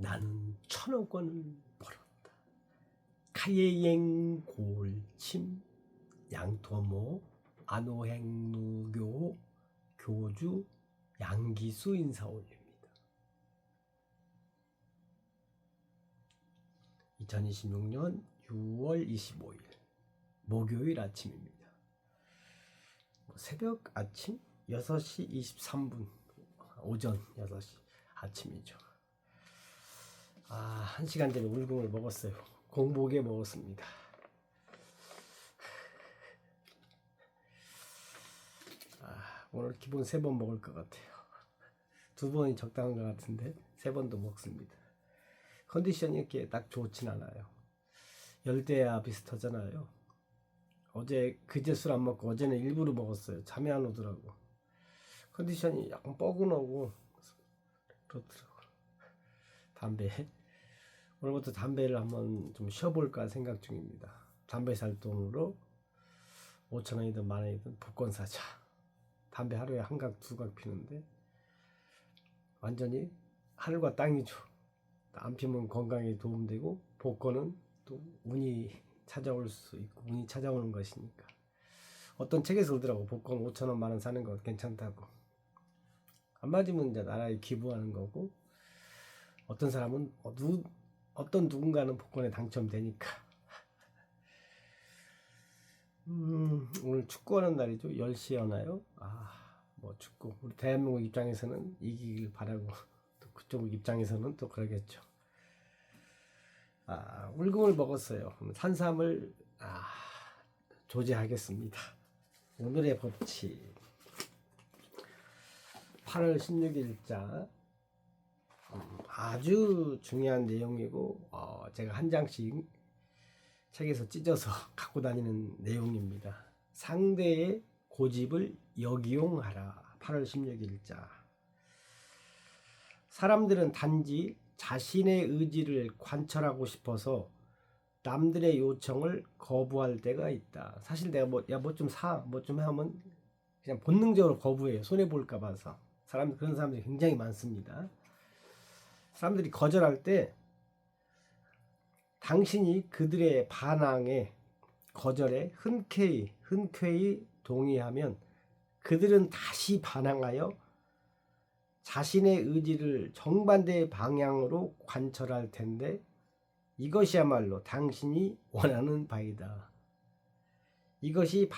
나는 1,000억 원을 벌었다. 가예행 골침 양토모 안호행루교 교주 양기수 인사 올립니다. 2026년 6월 25일 목요일 아침입니다. 새벽 아침 6시 23분 오전 6시 아침이죠. 1시간 전에 울금을 먹었어요. 공복에 먹었습니다. 오늘 기본 3번 먹을 것 같아요. 2번이 적당한 것 같은데 3번도 먹습니다. 컨디션이 이렇게 딱 좋진 않아요. 열대야 비슷하잖아요. 그제 술 안 먹고 어제는 일부러 먹었어요. 잠이 안 오더라고. 컨디션이 약간 뻐근하고 그렇더라고. 담배 오늘부터 담배를 한번 좀 쉬어볼까 생각 중입니다. 담배 살 돈으로 5,000원이든 10,000원이든 복권 사자. 담배 하루에 1각 2각 피는데 완전히 하늘과 땅이죠. 안 피면 건강에 도움되고 복권은 또 운이 찾아올 수 있고 운이 찾아오는 것이니까. 어떤 책에서 그러더라고. 복권 5,000원 10,000원 사는 거 괜찮다고. 안 맞으면 이제 나라에 기부하는 거고, 어떤 사람은 어떤 누군가는 복권에 당첨되니까. 오늘 축구하는 날이죠. 10시에 하나요? 뭐 축구. 우리 대한민국 입장에서는 이기길 바라고, 또 그쪽 입장에서는 또 그러겠죠. 울금을 먹었어요. 산삼을 조제하겠습니다. 오늘의 법칙 8월 16일자 아주 중요한 내용이고 제가 한 장씩 책에서 찢어서 갖고 다니는 내용입니다. 상대의 고집을 역이용하라. 8월 16일자 사람들은 단지 자신의 의지를 관철하고 싶어서 남들의 요청을 거부할 때가 있다. 사실 내가 뭐 좀 사, 뭐 좀 하면 그냥 본능적으로 거부해요. 손해볼까 봐서. 그런 사람들이 굉장히 많습니다. 사람들이 거절할 때 당신이 그들의 반항에, 거절에 흔쾌히 동의하면 그들은 다시 반항하여 자신의 의지를 정반대의 방향으로 관철할 텐데 이것이야말로 당신이 원하는 바이다. 이것이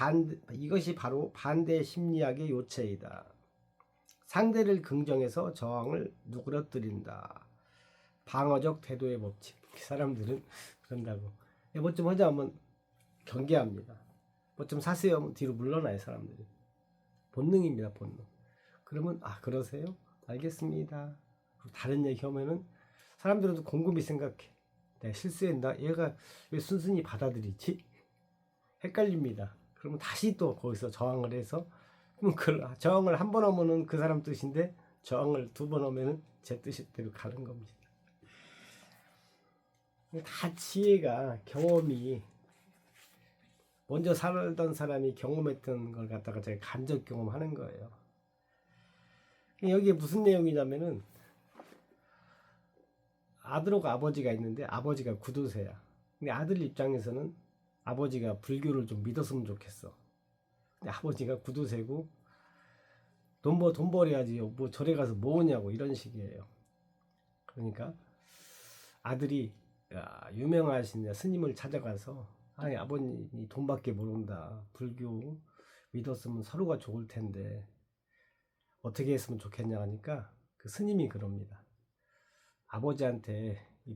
바로 반대 심리학의 요체이다. 상대를 긍정해서 저항을 누그러뜨린다. 방어적 태도의 법칙. 사람들은 그런다고. 뭐 좀 하자 하면 경계합니다. 뭐 좀 사세요 하면 뒤로 물러나요. 사람들이. 본능입니다. 본능. 그러면 그러세요? 알겠습니다. 다른 얘기 하면은 사람들은 곰곰이 생각해. 내가 실수했나? 얘가 왜 순순히 받아들이지? 헷갈립니다. 그러면 다시 또 거기서 저항을 해서, 저항을 한 번 하면은 그 사람 뜻인데 저항을 2번 하면은 제 뜻대로 가는 겁니다. 다 지혜가, 경험이, 먼저 살던 사람이 경험했던 걸 갖다가 제가 간접 경험하는 거예요. 여기에 무슨 내용이냐면은 아들하고 아버지가 있는데 아버지가 구도세야. 근데 아들 입장에서는 아버지가 불교를 좀 믿었으면 좋겠어. 근데 아버지가 구도세고 돈 벌어야지 뭐 절에 가서 뭐 하냐고 이런 식이에요. 그러니까 아들이 유명하신 스님을 찾아가서 아버님이 돈밖에 모른다. 불교 믿었으면 서로가 좋을 텐데 어떻게 했으면 좋겠냐 하니까 그 스님이 그럽니다. 아버지한테 이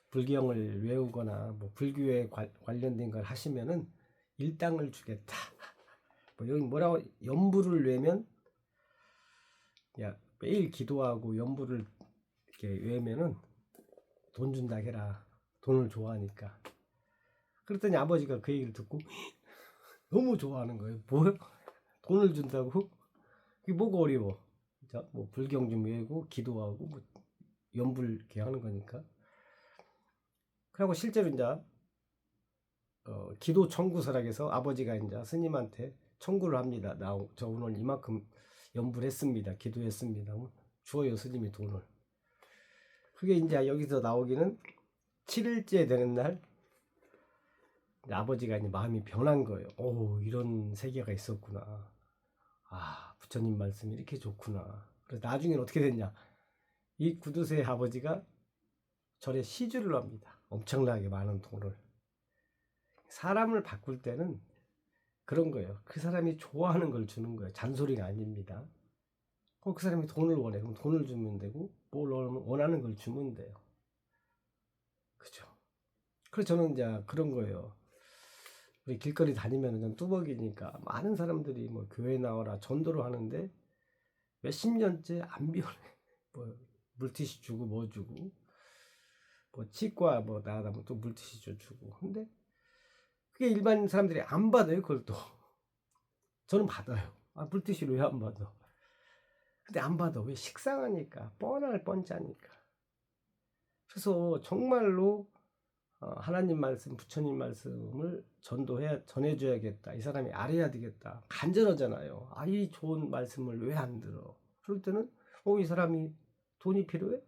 불경을 외우거나 뭐 불교에 관련된 걸 하시면은 일당을 주겠다. 뭐 여기 뭐라고 연부를 외면 매일 기도하고 연부를 이렇게 외면은 돈 준다 해라. 돈을 좋아하니까. 그랬더니 아버지가 그 얘기를 듣고 너무 좋아하는 거예요. 뭐요? 돈을 준다고? 그게 뭐가 어려워? 뭐 불경 좀 외우고 기도하고 뭐 연불 이렇게 하는 거니까. 그리고 실제로 이제 기도 청구서락에서 아버지가 이제 스님한테 청구를 합니다. 저 오늘 이만큼 연불했습니다. 기도했습니다. 주어요 스님이 돈을. 그게 이제 여기서 나오기는 7일째 되는 날 아버지가 이제 마음이 변한 거예요. 오, 이런 세계가 있었구나. 아, 부처님 말씀이 이렇게 좋구나. 그래서 나중에는 어떻게 됐냐? 이 구두쇠 아버지가 절에 시주를 합니다. 엄청나게 많은 돈을. 사람을 바꿀 때는 그런 거예요. 그 사람이 좋아하는 걸 주는 거예요. 잔소리가 아닙니다. 그 사람이 돈을 원해. 그럼 돈을 주면 되고, 뭘 원하는 걸 주면 돼요. 그죠? 그래서 저는 이제 그런 거예요. 우리 길거리 다니면은 전 뚜벅이니까 많은 사람들이 뭐 교회 나와라 전도를 하는데 몇십 년째 안 변해. 뭐 물티슈 주고 뭐 주고 뭐 치과 뭐 나가다 또 물티슈 주고. 근데 그게 일반 사람들이 안 받아요. 그걸 또 저는 받아요. 아, 물티슈를 왜 안 받아? 근데 안 받아. 왜? 식상하니까. 뻔할 뻔짜니까. 그래서 정말로 하나님 말씀, 부처님 말씀을 전해줘야겠다. 이 사람이 알아야 되겠다. 간절하잖아요. 아, 이 좋은 말씀을 왜 안 들어? 그럴 때는, 이 사람이 돈이 필요해?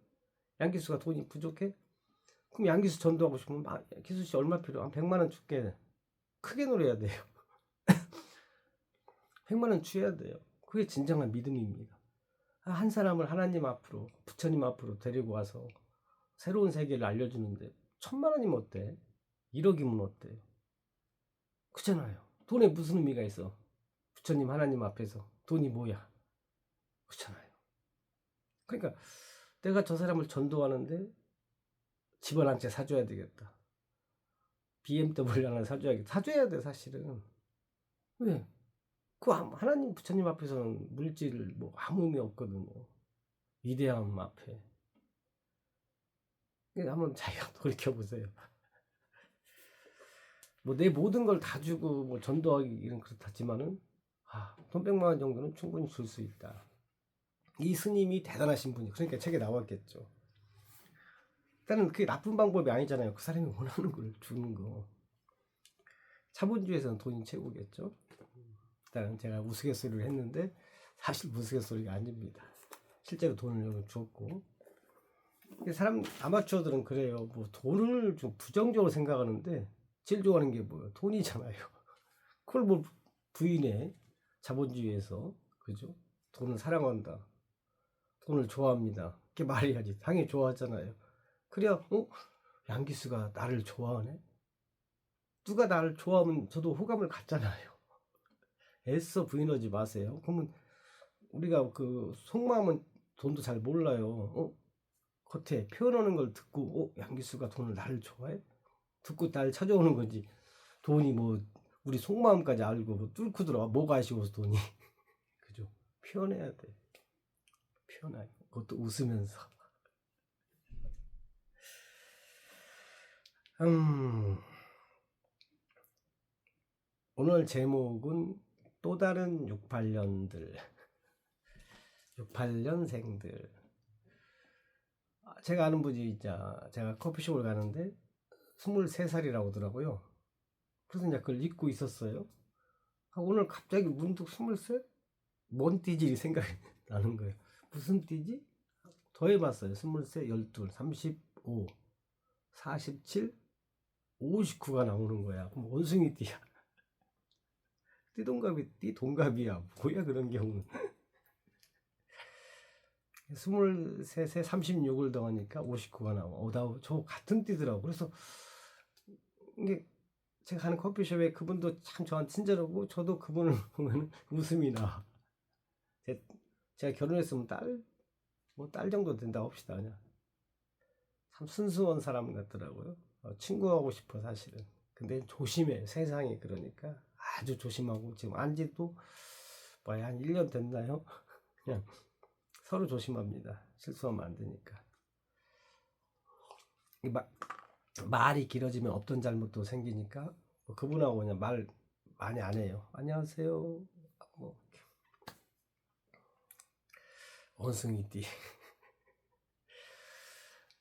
양기수가 돈이 부족해? 그럼 양기수 전도하고 싶으면, 기수씨 얼마 필요해? 한 100만 원 줄게. 크게 노래야 돼요. 100만 원 줘야 돼요. 그게 진정한 믿음입니다. 한 사람을 하나님 앞으로, 부처님 앞으로 데리고 와서 새로운 세계를 알려주는데 1000만 원이면 어때? 1억이면 어때? 그렇잖아요. 돈에 무슨 의미가 있어? 부처님 하나님 앞에서 돈이 뭐야? 그렇잖아요. 그러니까 내가 저 사람을 전도하는데 집을 한 채 사줘야 되겠다. BMW 하나 사줘야겠다. 사줘야 돼 사실은. 왜? 그 하나님 부처님 앞에서는 물질 뭐 아무 의미 없거든요. 위대함 앞에. 한번 자기가 돌이켜보세요. 뭐 내 모든 걸 다 주고 뭐 전도하기는 그렇다지만은 돈 100만 원 정도는 충분히 줄 수 있다. 이 스님이 대단하신 분이 그러니까 책에 나왔겠죠. 일단은 그게 나쁜 방법이 아니잖아요. 그 사람이 원하는 걸 주는 거. 자본주의에서는 돈이 최고겠죠. 일단 제가 우스갯소리를 했는데 사실 우스갯소리가 아닙니다. 실제로 돈을 줬고 사람 아마추어들은 그래요. 뭐 돈을 좀 부정적으로 생각하는데 제일 좋아하는 게 뭐예요? 돈이잖아요. 그걸 뭐 부인해. 자본주의에서 그죠? 돈을 사랑한다. 돈을 좋아합니다. 이렇게 말해야지. 당연히 좋아하잖아요. 그래야 양기수가 나를 좋아하네. 누가 나를 좋아하면 저도 호감을 갖잖아요. 애써 부인하지 마세요. 그러면 우리가 그 속마음은 돈도 잘 몰라요. 겉에 표현하는 걸 듣고 양기수가 돈을 나를 좋아해? 듣고 날 찾아오는 거지. 돈이 뭐 우리 속마음까지 알고 뭐 뚫고 들어와. 뭐가 아쉬워서 돈이. 그죠? 표현해야 돼. 표현하고 그것도 웃으면서. 오늘 제목은 또 다른 68년들 68년생들. 제가 아는 분이 있자. 제가 커피숍을 가는데 23살이라고 하더라고요. 그래서 이제 그걸 잊고 있었어요. 오늘 갑자기 문득 23? 뭔 띠지 생각이 나는 거예요. 무슨 띠지? 더해봤어요. 23, 12, 35, 47, 59가 나오는 거야. 그럼 원숭이 띠야. 띠동갑이야. 뭐야 그런 경우는. 23세 36을 더하니까 59가 나와. 저 같은 띠더라고. 그래서 이게 제가 가는 커피숍에 그분도 참 저한테 친절하고 저도 그분을 보면 웃음이 나. 제가 결혼했으면 딸 정도 된다고 합시다. 그냥. 참 순수한 사람 같더라고요. 친구하고 싶어 사실은. 근데 조심해. 세상이 그러니까 아주 조심하고 지금 안지도 한 1년 됐나요? 그냥 서로 조심합니다. 실수하면 안 되니까. 말이 길어지면 없던 잘못도 생기니까 그분하고 그냥 말 많이 안 해요. 안녕하세요. 뭐 원숭이띠.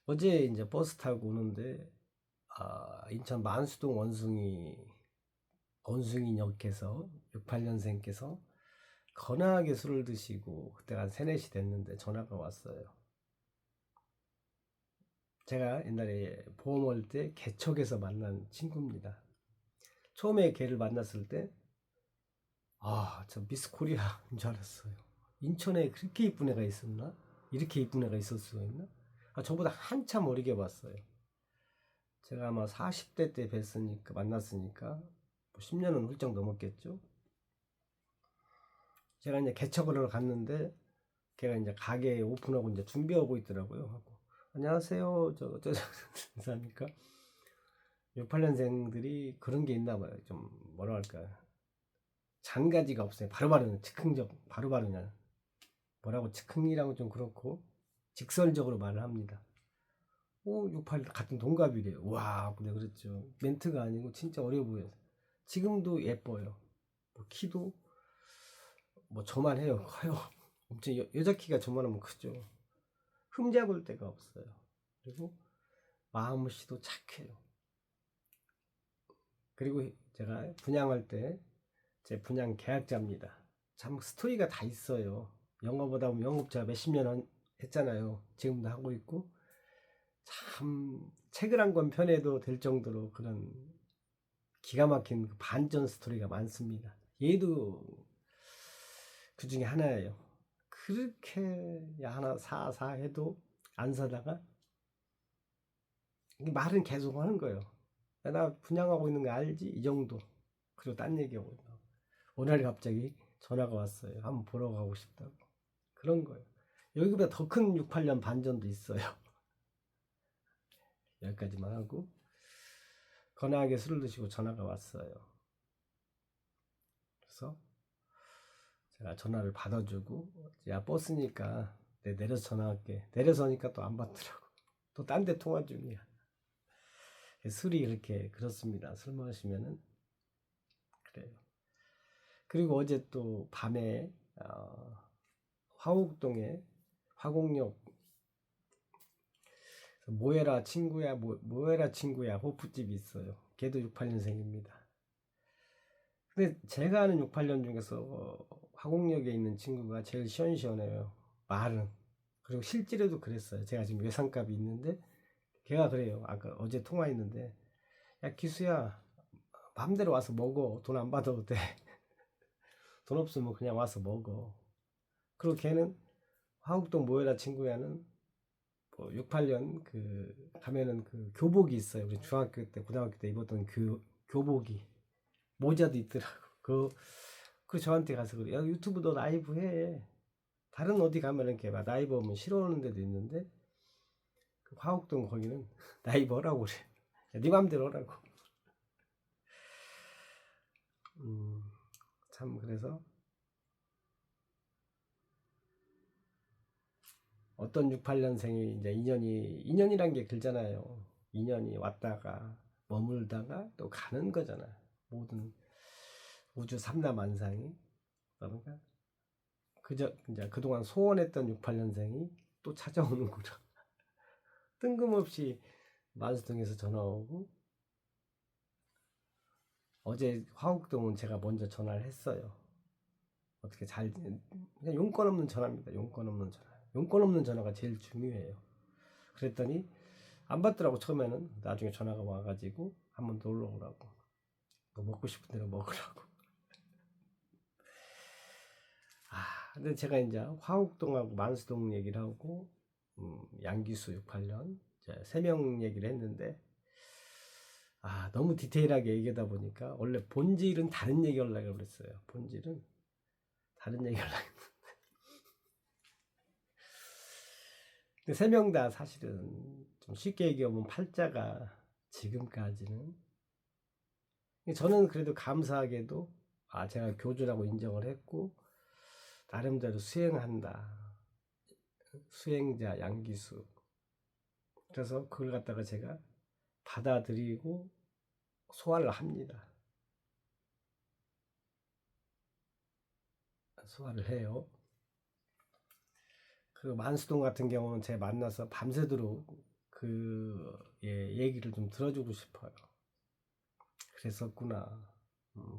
어제 이제 버스 타고 오는데 인천 만수동 원숭이역에서 68년생께서 거나하게 술을 드시고 그때 한 3, 4시 됐는데 전화가 왔어요. 제가 옛날에 보험할 때 개척에서 만난 친구입니다. 처음에 걔를 만났을 때 저 미스 코리아인 줄 알았어요. 인천에 그렇게 이쁜 애가 있었나? 이렇게 이쁜 애가 있을 수가 있나? 저보다 한참 어리게 봤어요. 제가 아마 40대 때 뵀으니까, 만났으니까 뭐 10년은 훌쩍 넘었겠죠. 제가 이제 개척을 갔는데 걔가 이제 가게 오픈하고 이제 준비하고 있더라고요. 하고 안녕하세요. 저 인사하니까 68년생들이 그런 게 있나 봐요. 좀 뭐라 할까, 잔가지가 없어요. 바로바로 즉흥적, 바로바로 그냥 뭐라고, 즉흥이라고 좀 그렇고 직설적으로 말을 합니다. 68 같은 동갑이래요. 와, 근데 그랬죠. 멘트가 아니고 진짜 어려 보여요. 지금도 예뻐요. 뭐 키도 뭐 저만 해요. 커요. 엄청 여자 키가 저만하면 크죠. 흠잡을 데가 없어요. 그리고 마음씨도 착해요. 그리고 제가 분양할 때 제 분양 계약자입니다. 참 스토리가 다 있어요. 영어보다 보면 영업 제가 몇십 년 했잖아요. 지금도 하고 있고, 참 책을 한 권 펴내도 될 정도로 그런 기가 막힌 반전 스토리가 많습니다. 얘도 그 중에 하나예요. 그렇게 하나 사 해도 안 사다가 말은 계속 하는 거예요. 나 분양하고 있는 거 알지? 이 정도. 그리고 딴 얘기하고 있나. 오늘 갑자기 전화가 왔어요. 한번 보러 가고 싶다고. 그런 거예요. 여기보다 더 큰 68년 반전도 있어요. 여기까지만 하고, 건하게 술을 드시고 전화가 왔어요. 그래서 제가 전화를 받아주고, 야 버스니까 내려서 전화할게. 내려서니까 또 안 받더라고. 또 딴 데 통화 중이야. 술이 이렇게 그렇습니다. 술 마시면은 그래요. 그리고 어제 또 밤에 화곡동에 화곡역 모해라 친구야, 모해라 친구야 호프집이 있어요. 걔도 68년생입니다. 근데 제가 아는 68년 중에서 화곡역에 있는 친구가 제일 시원시원해요. 말은. 그리고 실제로도 그랬어요. 제가 지금 외상값이 있는데 걔가 그래요. 아까 어제 통화했는데, 야 기수야, 맘대로 와서 먹어. 돈 안 받아도 돼. 돈 없으면 그냥 와서 먹어. 그리고 걔는 화곡동 모여라 친구야는 뭐 68년 그 가면은 그 교복이 있어요. 우리 중학교 때 고등학교 때 입었던 그 교복이, 모자도 있더라고. 그 저한테 가서 그래. 야 유튜브 너 라이브 해. 다른 어디 가면은 이렇게 막 라이브 하면 싫어하는 데도 있는데 그 화곡동 거기는 라이브 하라고 그래. 야, 네 맘대로 하라고. 참 그래서 어떤 68년생이 이제 인연이란 게 길잖아요. 인연이 왔다가 머물다가 또 가는 거잖아. 모든 우주 삼라만상이. 그러니까 그저 이제 그동안 소원했던 68년생이 또 찾아오는구나. 뜬금없이 만수동에서 전화 오고, 어제 화곡동은 제가 먼저 전화를 했어요. 어떻게 그냥 용건 없는 전화입니다. 용건 없는 전화. 용건 없는 전화가 제일 중요해요. 그랬더니 안 받더라고. 처음에는. 나중에 전화가 와가지고 한번 놀러 오라고. 너 먹고 싶은 대로 먹으라고. 근데 제가 이제 화곡동하고 만수동 얘기를 하고, 양기수 68년 세 명 얘기를 했는데, 너무 디테일하게 얘기하다 보니까 원래 본질은 다른 얘기 하려고 그랬어요. 본질은 다른 얘기 하려고 했는데, 근데 세 명 다 사실은 좀 쉽게 얘기하면 팔자가 지금까지는, 저는 그래도 감사하게도 제가 교주라고 인정을 했고 나름대로 수행한다. 수행자 양기수. 그래서 그걸 갖다가 제가 받아들이고 소화를 합니다. 소화를 해요. 그 만수동 같은 경우는 제가 만나서 밤새도록 얘기를 좀 들어주고 싶어요. 그랬었구나.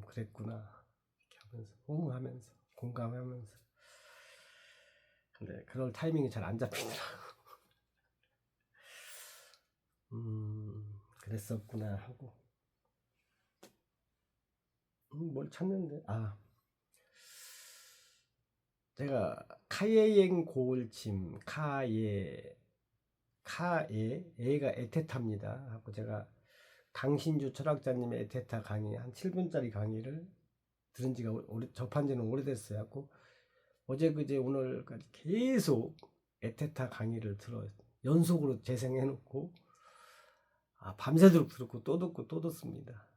그랬구나. 이렇게 하면서 호응하면서 공감하면서. 근데 그럴 타이밍이 잘 안 잡히더라고. 그랬었구나 하고 뭘 찾는데 제가 카예행 고울침 애가 에테타입니다 하고 제가 강신주 철학자님의 에테타 강의 한 7분짜리 강의를 들은 지가 접한 지는 오래됐어요 하고 어제 그제 오늘까지 계속 에테타 강의를 들어요. 연속으로 재생해 놓고 밤새도록 듣고 또 듣고 또 듣습니다.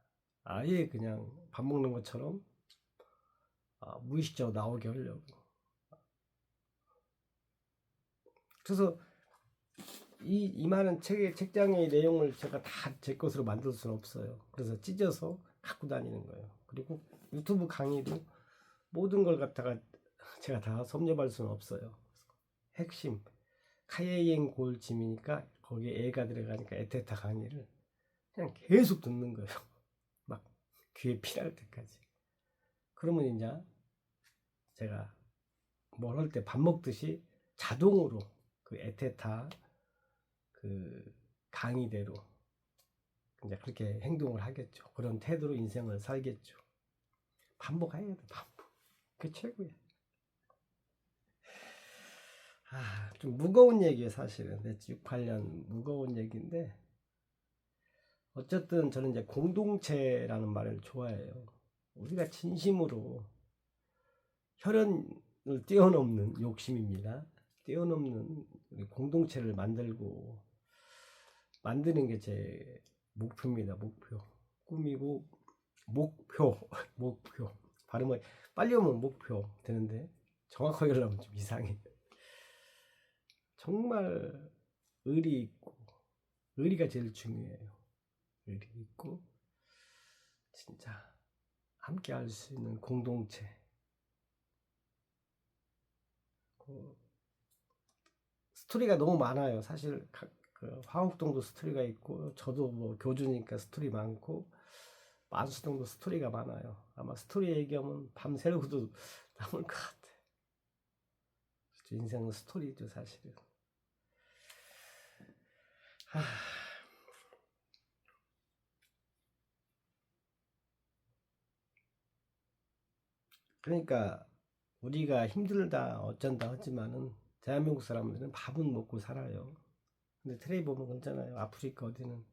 아예 그냥 밥 먹는 것처럼 무의식적으로 나오게 하려고. 그래서 이 많은 책장의 내용을 제가 다 제 것으로 만들 수는 없어요. 그래서 찢어서 갖고 다니는 거예요. 그리고 유튜브 강의도 모든 걸 갖다가 제가 다 섭렵할 수는 없어요. 핵심 카예행 고울침이니까 거기에 애가 들어가니까 에테타 강의를 그냥 계속 듣는 거예요. 막 귀에 피날 때까지. 그러면 이제 제가 뭘 할 때 밥 먹듯이 자동으로 그 에테타 그 강의대로 이제 그렇게 행동을 하겠죠. 그런 태도로 인생을 살겠죠. 반복해야 돼. 반복. 그게 최고야. 좀 무거운 얘기예요. 사실은 6, 8년 무거운 얘기인데 어쨌든 저는 이제 공동체라는 말을 좋아해요. 우리가 진심으로 혈연을 뛰어넘는 욕심입니다. 뛰어넘는 공동체를 만드는 게 제 목표입니다. 목표. 꿈이고 목표. 발음을 빨리 오면 목표 되는데 정확하게 하려면 좀 이상해. 정말 의리가 제일 중요해요. 의리 있고 진짜 함께 할 수 있는 공동체. 스토리가 너무 많아요. 사실 그 화곡동도 스토리가 있고 저도 뭐 교주니까 스토리 많고 만수동도 스토리가 많아요. 아마 스토리 얘기하면 밤새고도 남을 것 같아. 인생은 스토리죠 사실은. 그러니까 우리가 힘들다 어쩐다 하지만은 대한민국 사람들은 밥은 먹고 살아요. 근데 텔레비 보면 그러잖아요. 아프리카 어디는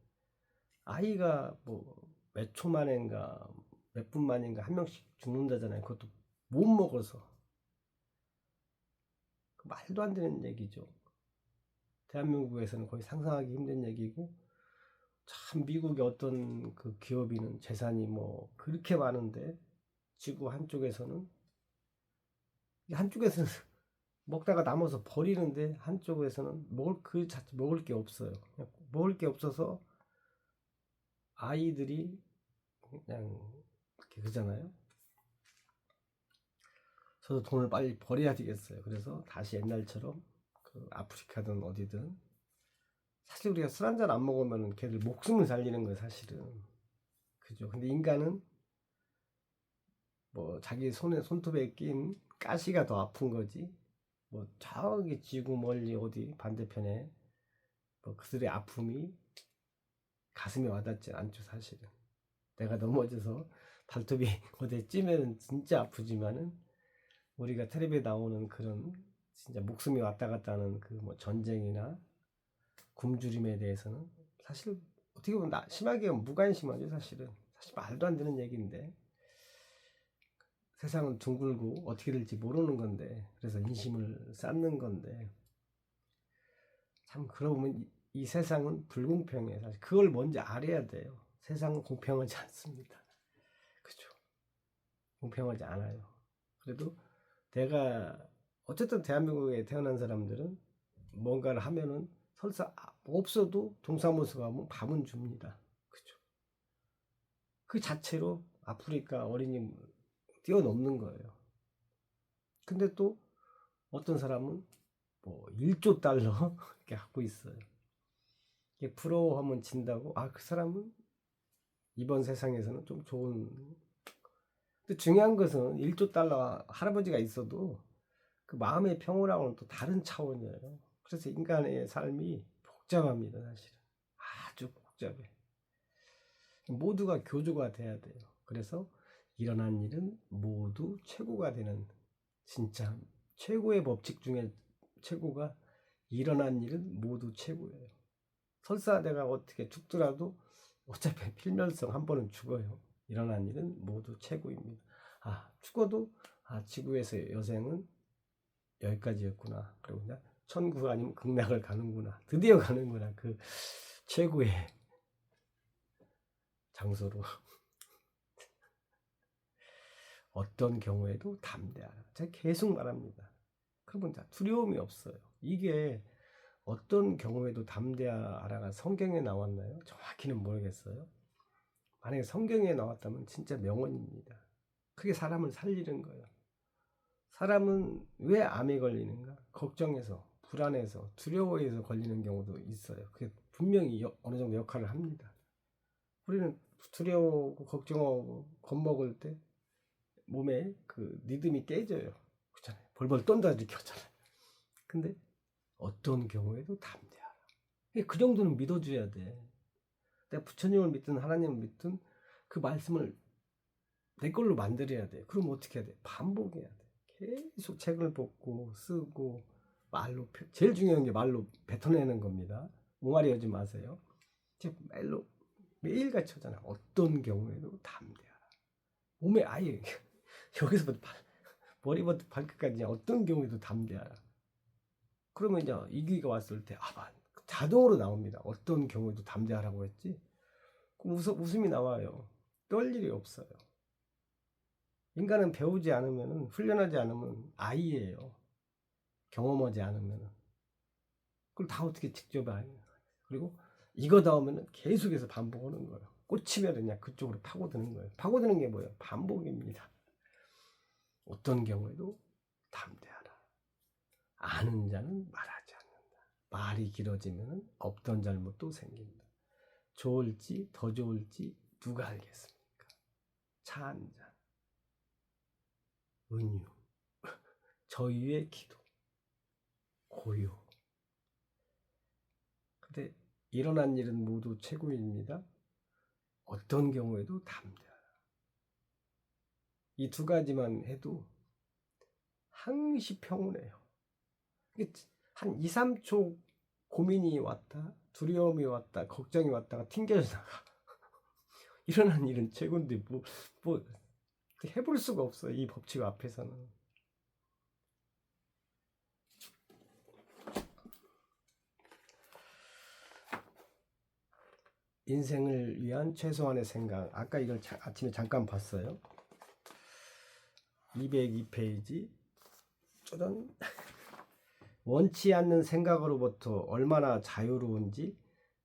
아이가 뭐 몇 초 만인가 몇 분 만인가 한 명씩 죽는다잖아요. 그것도 못 먹어서. 말도 안 되는 얘기죠. 대한민국에서는 거의 상상하기 힘든 얘기고 참 미국의 어떤 그 기업인은 재산이 뭐 그렇게 많은데 지구 한쪽에서는 먹다가 남아서 버리는데 한쪽에서는 먹을 게 없어요. 먹을 게 없어서 아이들이 그냥 이렇게 그러잖아요. 저도 돈을 빨리 버려야 되겠어요. 그래서 다시 옛날처럼 그 아프리카든 어디든 사실 우리가 술 한잔 안 먹으면 걔들 목숨을 살리는 거예요. 사실은 그죠. 근데 인간은 뭐 자기 손톱에 낀 가시가 더 아픈 거지. 뭐 저기 지구 멀리 어디 반대편에 뭐 그들의 아픔이 가슴에 와닿지 않죠. 사실은 내가 넘어져서 발톱이 어디에 찌면 진짜 아프지만은 우리가 텔레비에 나오는 그런 진짜 목숨이 왔다 갔다 하는 그 뭐 전쟁이나 굶주림에 대해서는 사실 어떻게 보면 심하게 무관심하죠. 사실 말도 안 되는 얘기인데 세상은 둥글고 어떻게 될지 모르는 건데 그래서 인심을 쌓는 건데 참 그러고 보면 이 세상은 불공평해. 사실 그걸 먼저 알아야 돼요. 세상은 공평하지 않습니다. 그죠? 공평하지 않아요. 그래도 내가 어쨌든 대한민국에 태어난 사람들은 뭔가를 하면은 설사 없어도 동사무소 가면 밥은 줍니다. 그죠? 그 자체로 아프리카 어린이 뛰어넘는 거예요. 근데 또 어떤 사람은 뭐 1조 달러 이렇게 갖고 있어요. 이게 부러워하면 진다고 그 사람은 이번 세상에서는 좀 좋은. 근데 중요한 것은 1조 달러 할아버지가 있어도 그 마음의 평온하고는 또 다른 차원이에요. 그래서 인간의 삶이 복잡합니다. 사실은 아주 복잡해. 모두가 교조가 돼야 돼요. 그래서 일어난 일은 모두 최고가 되는, 진짜 최고의 법칙 중에 최고가 일어난 일은 모두 최고예요. 설사 내가 어떻게 죽더라도 어차피 필멸성 한 번은 죽어요. 일어난 일은 모두 최고입니다. 죽어도 지구에서 여생은 여기까지였구나. 그리고 그냥 천국 아니면 극락을 가는구나. 드디어 가는구나. 그 최고의 장소로. 어떤 경우에도 담대하라. 제가 계속 말합니다. 그러면 두려움이 없어요. 이게 어떤 경우에도 담대하라가 성경에 나왔나요? 정확히는 모르겠어요. 만약에 성경에 나왔다면 진짜 명언입니다. 그게 사람을 살리는 거예요. 사람은 왜 암에 걸리는가? 걱정해서, 불안해서, 두려워해서 걸리는 경우도 있어요. 그게 분명히 어느 정도 역할을 합니다. 우리는 두려워하고 걱정하고 겁먹을 때 몸에 그 리듬이 깨져요. 그렇잖아요. 벌벌 떤다 이렇게 하잖아요. 근데 어떤 경우에도 담대하라. 그 정도는 믿어줘야 돼. 내가 부처님을 믿든 하나님을 믿든 그 말씀을 내 걸로 만들어야 돼. 그럼 어떻게 해야 돼? 반복해야 돼. 계속 책을 뽑고 쓰고 말로, 제일 중요한 게 말로 뱉어내는 겁니다. 옹알이 하지 마세요. 말로 매일같이 하잖아. 어떤 경우에도 담대하라. 몸에 아예 여기서부터 머리부터 발끝까지 어떤 경우에도 담대하라. 그러면 이제 이기가 왔을 때 자동으로 나옵니다. 어떤 경우에도 담대하라고 했지. 그럼 웃음이 나와요. 떨 일이 없어요. 인간은 배우지 않으면, 훈련하지 않으면 아이예요. 경험하지 않으면. 그걸 다 어떻게 직접 알아요. 그리고 이거 나오면 계속해서 반복하는 거예요. 꽂히면 그냥 그쪽으로 파고드는 거예요. 파고드는 게 뭐예요? 반복입니다. 어떤 경우에도 담대하라. 아는 자는 말하지 않는다. 말이 길어지면 없던 잘못도 생긴다. 좋을지 더 좋을지 누가 알겠습니까? 차 한 잔, 은유, 저희의 기도, 고요. 근데 일어난 일은 모두 최고입니다. 어떤 경우에도 담대하라. 이 두 가지만 해도 항시 평온해요. 한 2, 3초 고민이 왔다, 두려움이 왔다, 걱정이 왔다가 튕겨져 나가. 일어난 일은 최고인데 뭐 해볼 수가 없어요. 이 법칙 앞에서는. 인생을 위한 최소한의 생각. 아까 이걸 아침에 잠깐 봤어요. 202페이지. 쪼던. 원치 않는 생각으로부터 얼마나 자유로운지,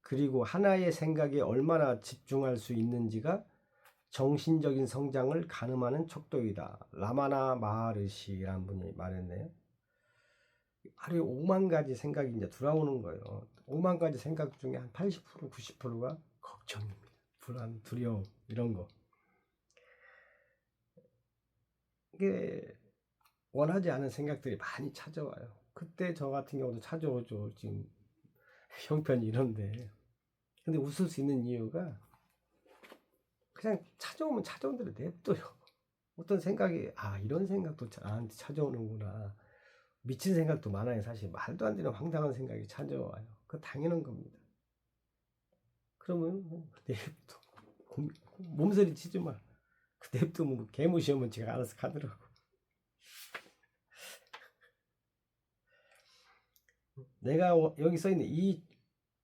그리고 하나의 생각에 얼마나 집중할 수 있는지가 정신적인 성장을 가늠하는 척도이다. 라마나 마하르시라는 분이 말했네요. 하루에 5만 가지 생각이 이제 들어오는 거예요. 5만 가지 생각 중에 한 80%, 90%가 걱정입니다. 불안, 두려움, 이런 거. 이게 원하지 않은 생각들이 많이 찾아와요. 그때 저 같은 경우도 찾아오죠. 지금 형편이 이런데. 근데 웃을 수 있는 이유가 그냥 찾아오면 찾아온 대로 냅둬요. 어떤 생각이 이런 생각도 나한테 찾아오는구나. 미친 생각도 많아요. 사실 말도 안 되는 황당한 생각이 찾아와요. 그거 당연한 겁니다. 그러면 냅둬. 몸서리 치지 마. 냅두면 개무시하면 제가 알아서 가더라고. 내가 여기 써있는 이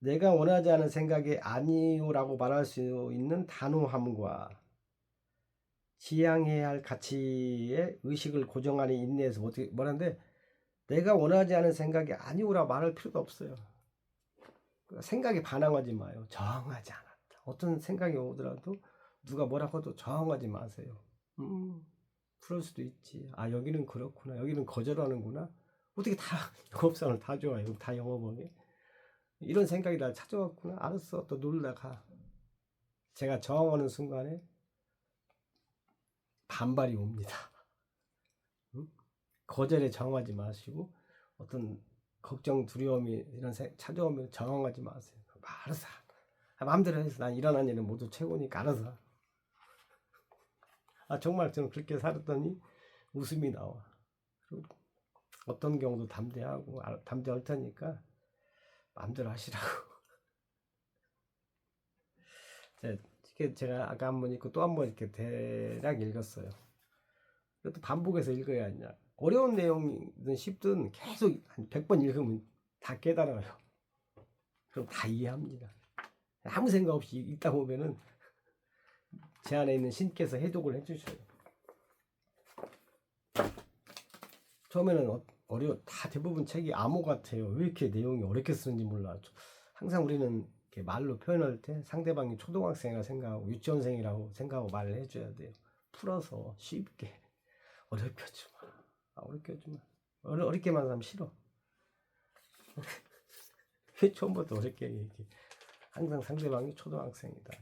내가 원하지 않은 생각이 아니요라고 말할 수 있는 단호함과 지향해야 할 가치의 의식을 고정하는 인내에서 뭐라는데, 내가 원하지 않은 생각이 아니오라 말할 필요도 없어요. 생각에 반항하지 마요. 저항하지 않았다. 어떤 생각이 오더라도 누가 뭐라고 해도 저항하지 마세요. 그럴 수도 있지. 여기는 그렇구나. 여기는 거절하는구나. 어떻게 다 영업사원을 다 좋아해요. 다 영업원에. 이런 생각이 나 찾아왔구나. 알았어. 또 놀다 가. 제가 저항하는 순간에 반발이 옵니다. 거절에 저항하지 마시고, 어떤 걱정, 두려움이 이런 찾아오면 저항하지 마세요. 알아서 마음대로 해서 난 일어난 일은 모두 최고니까 알아서. 정말 저는 그렇게 살았더니 웃음이 나와. 그리고 어떤 경우도 담대하고 담대할 테니까 마음대로 하시라고. 제가 아까 한 번 읽고 또 한 번 이렇게 대략 읽었어요. 그것도 반복해서 읽어야 하냐. 어려운 내용이든 쉽든 계속 한 100번 읽으면 다 깨달아요. 그럼 다 이해합니다. 아무 생각 없이 읽다 보면은 제 안에 있는 신께서 해독을 해주셔요. 처음에는 다 대부분 책이 암호 같아요. 왜 이렇게 내용이 어렵게 쓰는지 몰라. 항상 우리는 이렇게 말로 표현할 때 상대방이 초등학생이라 생각하고 유치원생이라고 생각하고 말을 해줘야 돼요. 풀어서 쉽게. 어렵게 하지 마. 어렵게 하지 마. 어렵게만 하면 싫어. 왜 처음부터 어렵게 얘기해. 항상 상대방이 초등학생이다.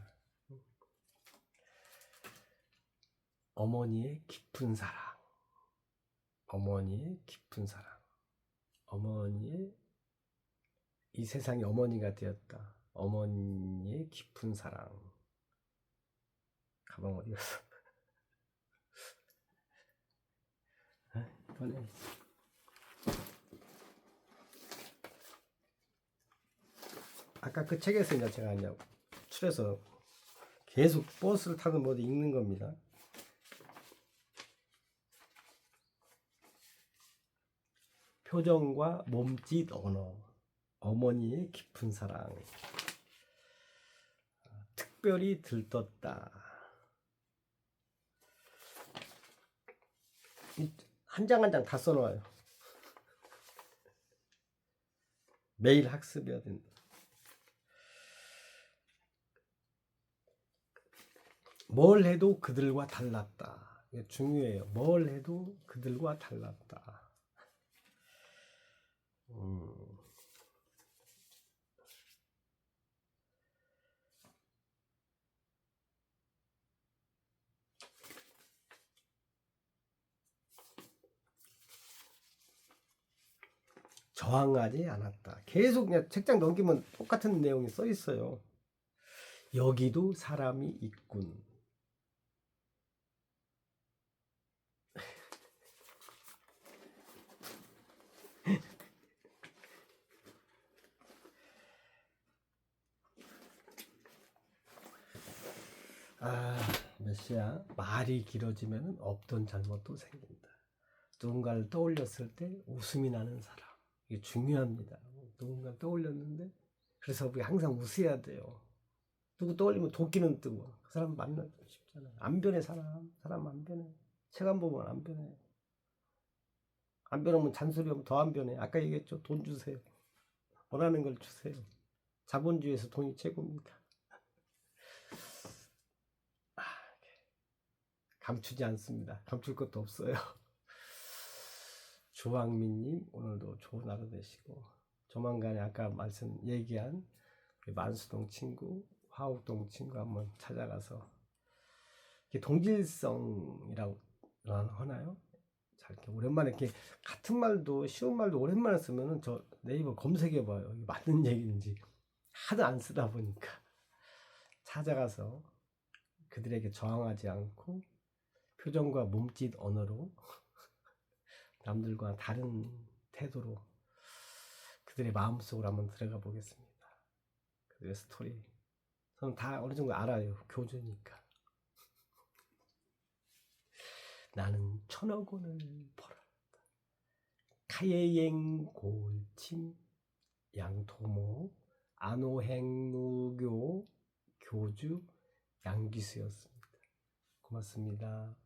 어머니의 깊은 사랑. 어머니의 깊은 사랑. 어머니의 이 세상이 어머니가 되었다. 어머니의 깊은 사랑. 가방 어디 갔어? 꺼내. 아까 그 책에서 이제 제가 그냥 출해서 계속 버스를 타는 모두 읽는 겁니다. 표정과 몸짓 언어. 어머니의 깊은 사랑. 특별히 들떴다. 한 장 한 장 다 써놓아요. 매일 학습해야 된다. 뭘 해도 그들과 달랐다. 이게 중요해요. 뭘 해도 그들과 달랐다. 저항하지 않았다. 계속 그냥 책장 넘기면 똑같은 내용이 써 있어요. 여기도 사람이 있군. 메시아 말이 길어지면 없던 잘못도 생긴다. 누군가를 떠올렸을 때 웃음이 나는 사람. 이게 중요합니다. 누군가를 떠올렸는데 그래서 우리 항상 웃어야 돼요. 누구 떠올리면 도끼는 뜨고 그 사람 만나기 쉽잖아요. 안 변해 사람 안 변해. 책 안 보면 안 변해. 안 변하면 잔소리하면 더 안 변해. 아까 얘기했죠. 돈 주세요. 원하는 걸 주세요. 자본주의에서 돈이 최고입니다. 감추지 않습니다. 감출 것도 없어요. 조항민님 오늘도 좋은 하루 되시고 조만간에 아까 얘기한 만수동 친구, 화곡동 친구 한번 찾아가서 동질성이라고 하나요? 잘 이렇게 오랜만에 이렇게 같은 말도 쉬운 말도 오랜만에 쓰면은 저 네이버 검색해봐요. 이게 맞는 얘기인지 하도 안 쓰다 보니까 찾아가서 그들에게 저항하지 않고 표정과 몸짓 언어로 남들과 다른 태도로 그들의 마음속으로 한번 들어가 보겠습니다. 그들의 스토리 저는 다 어느 정도 알아요. 교주니까. 나는 1000억 원을 벌었다. 카예행 골침 양토모 안오행무교 교주 양기수였습니다. 고맙습니다.